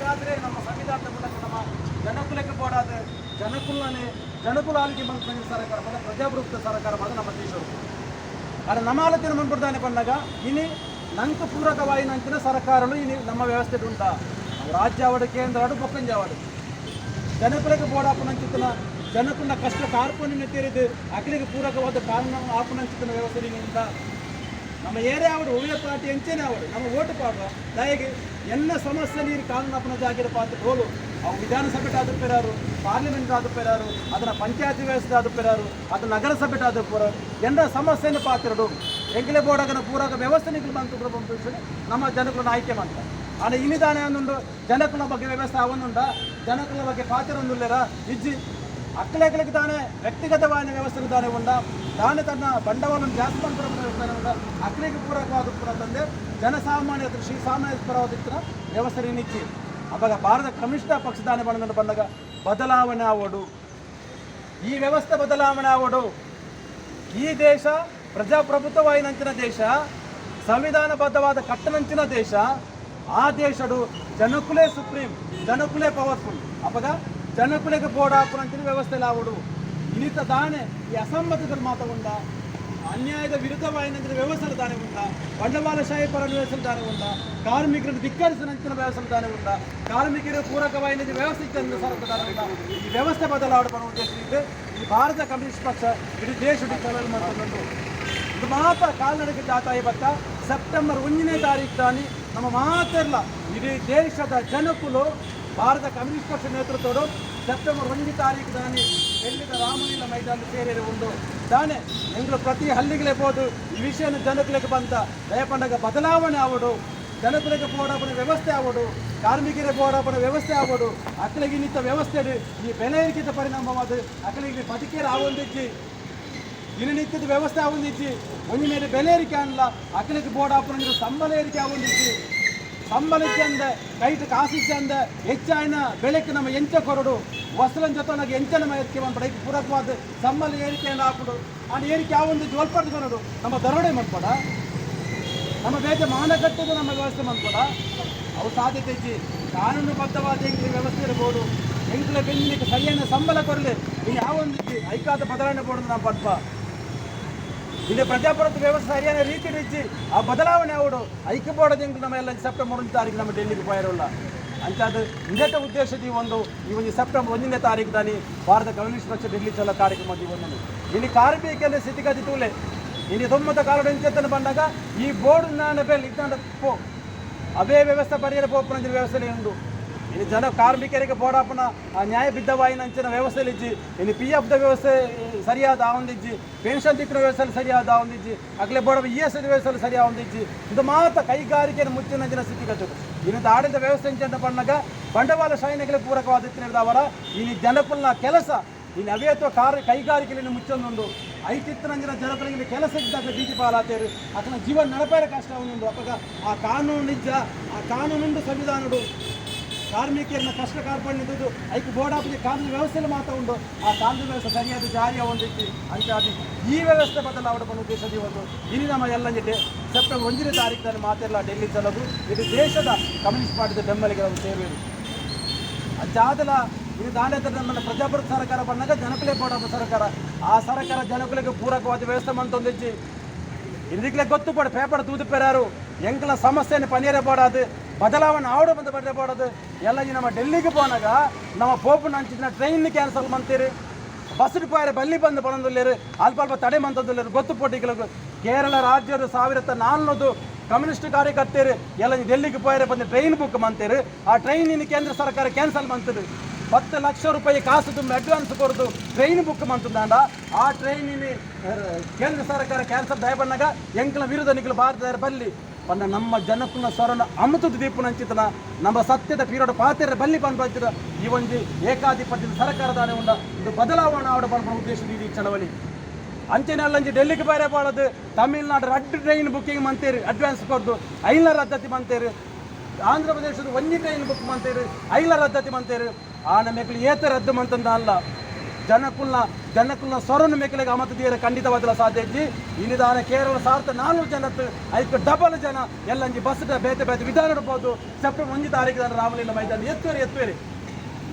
ಹಾಗಾದರೆ ನಮ್ಮ ಸಂವಿಧಾನದ ಮೂಲಕ ನಮ್ಮ ಜನಕುಲಕ್ಕೆ ಬೋಡಾದ ಜನಕುಲಾಲಿಗೆ ಮಂತ್ರಿ ಸರ್ಕಾರ ಬಂದ ಪ್ರಜಾಪ್ರಭುತ್ವ ಸರ್ಕಾರ ಬಂದ ನಮ್ಮ ದೇಶರು ಆದರೆ ನಮ್ಮ ಆಲೋಚನೆ ಮಂತ್ರಿದಾನೆ ಬಂದಾಗ ಇನಿ ನಂಗೆ ಪೂರಕವಾಗಿ ನಂಚಿನ ಸರ್ಕಾರಗಳು ಇನಿ ನಮ್ಮ ವ್ಯವಸ್ಥೆ ಉಂಟಾ ರಾಜ್ಯ ಆವಡು ಕೇಂದ್ರ ಆಡು ಪಕ್ಕಂಜ ಆವಡು ಜನಕುಲಕ್ಕೆ ಬೋಡಾಪನಂಚಿನ ಜನಕುಲ ಕಷ್ಟ ಕಾರ್ಪಣ್ಯ ತೆರೆದು ಅಕ್ಕಲಿಗೆ ಪೂರಕವಾದ ಕಾನೂನು ಆಪನಂಚಿನ ವ್ಯವಸ್ಥೆ ಉಂಟಾ ನಮ್ಮ ಏರಿಯಾ ಆವಡು ಉಳಿಯ ಪಾರ್ಟಿ ಎಂಚೇನೆ ಆವಡು ನಮ್ಮ ಓಟು ಪಾಡುವ ದಯಗೆ ಎಲ್ಲ ಸಮಸ್ಯೆ ನೀರು ಕಾನೂನು ಅಪನ ಜಾಗಿರ ಪಾತ್ರ ಹೋಲು ಅವು ವಿಧಾನಸಭೆಟ್ ಆದುಪೇರಾರು ಪಾರ್ಲಿಮೆಂಟ್ ಆದುಪೇರಾರು ಅದರ ಪಂಚಾಯತಿ ವ್ಯವಸ್ಥೆ ಆದುಪೇರಾರು ಅದು ನಗರಸಭೆಟ್ ಆದುಪೇರಾರು ಎಲ್ಲ ಸಮಸ್ಯೆಯನ್ನು ಪಾತ್ರಡು ಎಂಕಲೆ ಬೋಡಗನ ಪೂರಕ ವ್ಯವಸ್ಥೆ ನಿಖಲು ಬಂತು ನಮ್ಮ ಜನಕುಲನ ಆಯ್ಕೆ ಮಾಡ್ತಾರೆ ಆದರೆ ಇನಿದಾನೆ ಅನ್ನೊಂದು ಜನಕುಲ ಬಗ್ಗೆ ವ್ಯವಸ್ಥೆ ಅವನುಂಡ ಜನಕುಲ ಬಗ್ಗೆ ಪಾತ್ರ ಒಂದುಲ್ಲೇರ ಇಜ್ಜಿ ಅಕ್ಕಲೆಗಳಿಗೆ ತಾನೇ ವ್ಯಕ್ತಿಗತವಾದ ವ್ಯವಸ್ಥೆಗೆ ತಾನೇ ಉಂಡ ತಾನೇ ತನ್ನ ಬಂಡವಾಳವನ್ನು ಜಾಸ್ತಿ ಮಾಡ್ತಾರೆ ವ್ಯವಸ್ಥೆ ಉಂಡ ಅಕ್ಕಲಿಗೆ ಪೂರಕವಾದ ಪೂರ ತಂದೆ ಜನಸಾಮಾನ್ಯ ಶ್ರೀಸಾಮಾನ್ಯ ಪರವಾದಿತ್ತರ ವ್ಯವಸ್ಥೆ ನಿಚ್ಚಿ ಅವಾಗ ಭಾರತ ಕಮ್ಯುನಿಸ್ಟ್ ಪಕ್ಷ ತಾನೇ ಬಂದಾಗ ಬದಲಾವಣೆ ಆವಡು ಈ ವ್ಯವಸ್ಥೆ ಬದಲಾವಣೆ ಆವಡು ಈ ದೇಶ ಪ್ರಜಾಪ್ರಭುತ್ವವಾಯಿನಂಚಿನ ದೇಶ ಸಂವಿಧಾನಬದ್ಧವಾದ ಕಟ್ಟನಂಚಿನ ದೇಶ ಆ ದೇಶಡು ಜನಕುಲೇ ಸುಪ್ರೀಂ ಜನಕುಲೇ ಪವರ್ಫುಲ್ ಅವಾಗ ಜನಕುಲೆಗೆ ಬೋಡಾಪುರಂಚಿನ ವ್ಯವಸ್ಥೆ ಆವಡು ಇನಿತ ದಾನೆ ಈ ಅಸಮ್ಮತದಲ್ಲಿ ಮಾತ್ರ ಉಂಡ ಅನ್ಯಾಯದ ವಿರುದ್ಧವಾಯಿನಂಚಿನ ವ್ಯವಸ್ಥೆ ದಾನೆ ಉಂಟ ಬಂಡವಾಳಶಾಹಿ ಪರ ವ್ಯವಸ್ಥೆ ದಾನೆ ಉಂಟ ಕಾರ್ಮಿಕರನ್ನು ಧಿಕ್ಕರಿಸಿನಂಚಿನ ವ್ಯವಸ್ಥೆ ದಾನೆ ಉಂಟ ಕಾರ್ಮಿಕರ ಪೂರಕವಾಯಿನ ವ್ಯವಸ್ಥೆ ದಾನೆ ಉಂಟ ಈ ವ್ಯವಸ್ಥೆ ಬದಲಾವಣೆ ಉದ್ದೇಶ ಇದೆ ಈ ಭಾರತ ಕಮ್ಯುನಿಸ್ಟ್ ಪಕ್ಷ ಇಡೀ ದೇಶದ ಚಲನೆ ಮಾಡ್ಕೊಂಡು ಇದು ಮಾತ್ರ ಕಾಲ್ನಡಿಗೆ ಜಾಥಾ ಇವತ್ತ ಸೆಪ್ಟೆಂಬರ್ 1ನೇ ತಾರೀಕು ತಾನಿ ನಮ್ಮ ಮಾತೆಲ್ಲ ಇಡೀ ದೇಶದ ಜನಕುಲು ಭಾರತ ಕಮ್ಯುನಿಸ್ಟ್ ಪಕ್ಷ ನೇತೃತ್ವಡು ಸೆಪ್ಟೆಂಬರ್ 1ನೇ ತಾರೀಕು ದಾನಿ ಡೆಲ್ಲಿದ ರಾಮಲೀಲಾ ಮೈದಾನ ಸೇರಿ ಉಂಡು ದಾನೆ ಎಂಗ್ಳು ಪ್ರತಿ ಹಳ್ಳಿಗಳೇಬೋದು ಈ ವಿಷಯನ ಜನಕುಲಕ್ಕೆ ಬಂತ ದಯಪಂಡಗ ಬದಲಾವಣೆ ಆವಡು ಜನಕುಲಕ್ಕೆ ಬೋಡಾಪನ ವ್ಯವಸ್ಥೆ ಆವಡು ಕಾರ್ಮಿಕರಿಗೆ ಬೋಡಾಪನ ವ್ಯವಸ್ಥೆ ಆವಡು ಅಕ್ಕಲಿಗೆ ನಿಂತ ವ್ಯವಸ್ಥೆ ಈ ಬೆಲೆ ಏರಿಕೆದ ಪರಿಣಾಮವಾದ ಅಕ್ಕಲಿಗೆ ಬದುಕೇರು ಆವೊಂದಿಜ್ಜಿ ದಿನನಿತ್ಯದ ವ್ಯವಸ್ಥೆ ಆವೊಂದಿಜ್ಜಿ ಒಂಜಿ ಮೇಲೆ ಬೆಲೆ ಏರಿಕೆ ಅನ್ನಲ್ಲ ಅಕ್ಕಲಿಗೆ ಬೋಡಾಪನ ಸಂಬಳ ಏರಿಕೆ ಆವೊಂದಿಜ್ಜಿ ಸಂಬಳ ಇದ್ದಂದೆ ಕೈಟ್ ಕಾಸಿದ್ದಂದೆ ಹೆಚ್ಚಾಯಿನ ಬೆಳೆಕ್ಕೆ ನಮ್ಮ ಎಂಚ ಕೊರಡು ವಸ್ತ್ರನ ಜೊತೆ ಎಂಚನ ಏರಿಕೆ ಮಾಡ್ಬೇಡ ಈಗ ಪೂರಕವಾದ ಸಂಬಳ ಏರಿಕೆಯನ್ನು ಹಾಕೊಡು ಆ ಏರಿಕೆ ಯಾವೊಂದು ಜೋಲ್ಪಟ್ಟು ಕೊರಡು ನಮ್ಮ ದರೋಡೆ ಮಾಡ್ಬೇಡ ನಮ್ಮ ಬೇಜ ಮಾನಗಟ್ಟದ ನಮ್ಮ ವ್ಯವಸ್ಥೆ ಮಾಡ್ಬೇಡ ಅವು ಸಾಧ್ಯತೆ ಇದ್ದಿ ಕಾನೂನುಬದ್ಧವಾದ ಎಂಕ್ಲೆ ವ್ಯವಸ್ಥೆ ಇರಬಹುದು ಎಂಕ್ಲೆ ಬೆನ್ನಿಗೆ ಸರಿಯಾದ ಸಂಬಳ ಕೊರಲಿ ಇಲ್ಲಿ ಯಾವೊಂದಿದ್ದಿ ಐಕಾದ ಬದಲಾವಣೆ ಕೊಡೋದು ನಮ್ಮ ಪಟ್ಪ ಇಲ್ಲಿ ಪ್ರಜಾಪ್ರಭುತ್ವ ವ್ಯವಸ್ಥೆ ಸರಿಯಾದ ರೀತಿ ಇಚ್ಚಿ ಆ ಬದಲಾವಣೆ ಆವಡು ಐಕ್ಯ ಬೋರ್ಡ್ ನಮ್ಮ ಎಲ್ಲ ಸೆಪ್ಟೆಂಬರ್ 1ನೇ ತಾರೀಕು ನಮ್ಮ ಡೆಲ್ಲಿಗೆ ಹೋಯಿರಲ್ಲ ಅಂಚಾದ ಇಂಜಟ ಉದ್ದೇಶದ ಈ ಒಂದು ಸೆಪ್ಟೆಂಬರ್ 1ನೇ ತಾರೀಕು ದಾನಿ ಭಾರತ ಕಮ್ಯುನಿಸ್ಟ್ ಪಕ್ಷ ಡೆಲ್ಲಿ ಚಲ ಕಾರ್ಯಕ್ರಮ ಒಂದು ಇಲ್ಲಿ ಕಾರ್ಮಿಕರ ಸ್ಥಿತಿಗತಿ ತೂಲೆ ಇಲ್ಲಿ 90 ಕಾಲದ ಇಂಚೆತ್ತನ್ನು ಬಂದಾಗ ಈ ಬೋರ್ಡ್ ನಾನು ಬೆಲ್ ಇದ್ದಂಡ ಪೋ ಅವೇ ವ್ಯವಸ್ಥೆ ಪರಿಹಾರ ಪೋಪನ ವ್ಯವಸ್ಥೆ ಉಂಟು ಇಲ್ಲಿ ಜನ ಕಾರ್ಮಿಕರಿಗೆ ಬೋಡಾಪನ ನ್ಯಾಯ ಬಿದ್ದವಾಯಿನಂಚಿನ ವ್ಯವಸ್ಥೆಯಲ್ಲಿ ಇಜ್ಜಿ ಇಲ್ಲಿ PF ದ ವ್ಯವಸ್ಥೆ ಸರಿಯಾದ ಆವೊಂದಿಜ್ಜಿ ಪೆನ್ಷನ್ ದಿಕ್ಕಿನ ವ್ಯವಸ್ಥೆಯಲ್ಲಿ ಸರಿಯಾದ ಆವೊಂದಿಜ್ಜಿ ಅಗಲೇ ಬೋಡ ES ವ್ಯವಸ್ಥೆಯಲ್ಲಿ ಸರಿಯಾದ ಆವೊಂದಿಜ್ಜಿ ಇದು ಮಾತ್ರ ಕೈಗಾರಿಕೆಯನ್ನು ಮುಚ್ಚಿನಂಚಿನ ಸ್ಥಿತಿಗತಿ ಇನ್ನೊಂದು ಆಡಳಿತ ವ್ಯವಸ್ಥೆ ಇಂಚಂತ ಬಂದಾಗ ಬಂಡವಾಳಶಾಹಿಗಳಿಗೆ ಪೂರಕವಾದ ಅವರ ಇಲ್ಲಿ ಜನಕುಲನ ಕೆಲಸ ಇಲ್ಲಿ ಅವೇತ್ವ ಕೈಗಾರಿಕೆಯಲ್ಲಿ ಮುಚ್ಚೊಂದುಂಡು ಐತಿತ್ತರಂಜಿನ ಜನಕುಲಿಗೆ ಕೆಲಸ ಇದ್ದಾಗ ಬೀದಿ ಪಾಲಾತೇರು ಅದನ್ನ ಜೀವನ ನಡಪೇರ ಕಷ್ಟ ಅವನುಂಡು ಅವಾಗ ಆ ಕಾನೂನು ನಿಜ ಆ ಕಾನೂನುಂಡು ಸಂವಿಧಾನಡು ಕಾರ್ಮಿಕರನ್ನ ಕಷ್ಟ ಕಾರ್ಪಣ್ಯದ್ದು ಐಕ್ ಬೋಡಾಪಿ ಕಾನೂನು ವ್ಯವಸ್ಥೆಯಲ್ಲಿ ಮಾತ್ರ ಉಂಟು ಆ ಕಾನೂನು ವ್ಯವಸ್ಥೆ ಸರಿಯಾದ ಜಾರಿಯ ಹೊಂದಿತ್ತು ಅಂತ ಈ ವ್ಯವಸ್ಥೆ ಬದಲಾವಣೆ ಬಂದ ಉದ್ದೇಶದ ಒಂದು ಇನ್ನು ನಮ್ಮ ಎಲ್ಲ ಸೆಪ್ಟೆಂಬರ್ 1ನೇ ತಾರೀಕು ಮಾತೆಲ್ಲ ಡೆಲ್ಲಿ ಚಲೋದು ಇದು ದೇಶದ ಕಮ್ಯುನಿಸ್ಟ್ ಪಾರ್ಟಿದ ಬೆಂಬಲಿಗರ ಸೇರುವುದು ಅದಾದಲ ಇದು ದಾಂಡ ನಮ್ಮ ಪ್ರಜಾಪ್ರಭುತ್ವ ಸರ್ಕಾರ ಬಂದಾಗ ಜನಕುಲೆ ಬೋಡಾಪ ಸರ್ಕಾರ ಆ ಸರ್ಕಾರ ಜನಕುಲಿಗೆ ಪೂರಕವಾದ ವ್ಯವಸ್ಥೆ ಮಂತೊಂದಿಜ್ಜಿ ಇದಕ್ಕೆ ಗೊತ್ತು ಪಡ ಪೇಪರ್ ತೂದು ಪೆರಾರು ಎಂಕಲ ಸಮಸ್ಯೆಯನ್ನು ಪನಿಯರೆ ಬೋಡಾದು ಬದಲಾವಣೆ ಆವಡು ಬಂದು ಬಡ್ಡೆ ಬೋಡೋದು ಎಲ್ಲ ನಮ್ಮ ಡೆಲ್ಲಿಗೆ போனாಗ ನಮ್ಮ ಪೋಪನ ಅಂಚಿನ ಟ್ರೈನ್ ಕ್ಯಾನ್ಸಲ್ ಮಾಡ್ತೀರಿ ಬಸ್ಸಿಗೆ ಪೋಯರೆ ಬಲ್ಲಿ ಬಂದು ಬರೋದಿಲ್ಲ ಅಲ್ಪ ತಡೆ ಮಂತದಿಲ್ಲ ಗೊತ್ತು ಪೋಟಿಗಳಿಗೆ ಕೇರಳ ರಾಜ್ಯದ 1400 ಕಮ್ಯುನಿಸ್ಟ್ ಕಾರ್ಯಕರ್ತರು ಎಲ್ಲ ಡೆಲ್ಲಿಗೆ ಪೋಯರೆ ಬಂದು ಟ್ರೈನ್ ಬುಕ್ ಮಾಡ್ತೀರಿ ಆ ಟ್ರೈನಿನ ಕೇಂದ್ರ ಸರ್ಕಾರ ಕ್ಯಾನ್ಸಲ್ ಮಾಡ್ತೀರಿ 10 ಲಕ್ಷ ರೂಪಾಯಿ ಕಾಸು ತುಂಬ ಅಡ್ವಾನ್ಸ್ ಕೊಡೋದು ಟ್ರೈನ್ ಬುಕ್ ಮಾಡ್ತಂಡ ಆ ಟ್ರೈನಿನ ಕೇಂದ್ರ ಸರ್ಕಾರ ಕ್ಯಾನ್ಸಲ್ ದಯ ಬಂದಾಗ ಎಂಕಲ ವಿರುದ್ಧ ನಿಖಲು ಭಾರತದ ಬಲ್ಲಿ ಪಂಡ ನಮ್ಮ ಜನಕುಲ ಸ್ವರನ ಅಮೃತದ ದೀಪನ ಹಂಚಿತನ ನಮ್ಮ ಸತ್ಯದ ಪೀರಿಯಡ್ ಪಾತ್ರ ಬಲ್ಲಿ ಬಂದ ಈ ಒಂದು ಏಕಾಧಿಪತ್ಯದ ಸರ್ಕಾರದಾನೆ ಉಂಡ ಇದು ಬದಲಾವಣೆ ಆವಡ ಬಂದ ಉದ್ದೇಶದ ಈ ಚಳವಳಿ ಅಂಚೆನೆಲ್ಲಂಜಿ ಡೆಲ್ಲಿಗೆ ಬೇರೆ ಬಾಳದು ತಮಿಳ್ನಾಡು 2 ಟ್ರೈನ್ ಬುಕ್ಕಿಂಗ್ ಮಂತೇರಿ ಅಡ್ವಾನ್ಸ್ ಕೊಡ್ದು 5 ರದ್ದತಿ ಮಂತೇರಿ ಆಂಧ್ರ ಪ್ರದೇಶದ 1 ಟ್ರೈನ್ ಬುಕ್ ಮಂತೇರಿ 5 ರದ್ದತಿ ಮಂತೇರಿ ಆ ನಮ್ಮಗಳು ಏತ ರದ್ದು ಮಂತಂದ ಅಲ್ಲ ಜನಕ್ಕುಲ್ನ ಸ್ವರನ್ನು ಮೇಕಲೆಗೆ ಅಮತ ತೀರ ಖಂಡಿತವಾದ ಸಾಧ್ಯ ಇಜ್ಜಿ ಇಲ್ಲಿದಾನೆ ಕೇರಳ 1400 ಜನತ್ತು ಅದಕ್ಕೆ ಡಬಲ್ ಜನ ಎಲ್ಲಂಜಿ ಬಸ್ ಬೇತೆ ಬೇತೆ ವಿಧಾನ ಇರ್ಬೋದು ಸೆಪ್ಟೆಂಬರ್ 1 ತಾರೀಕು ರಾಮಲೀಲಾ ಮೈದಾನ ಎತ್ತುವೇರಿ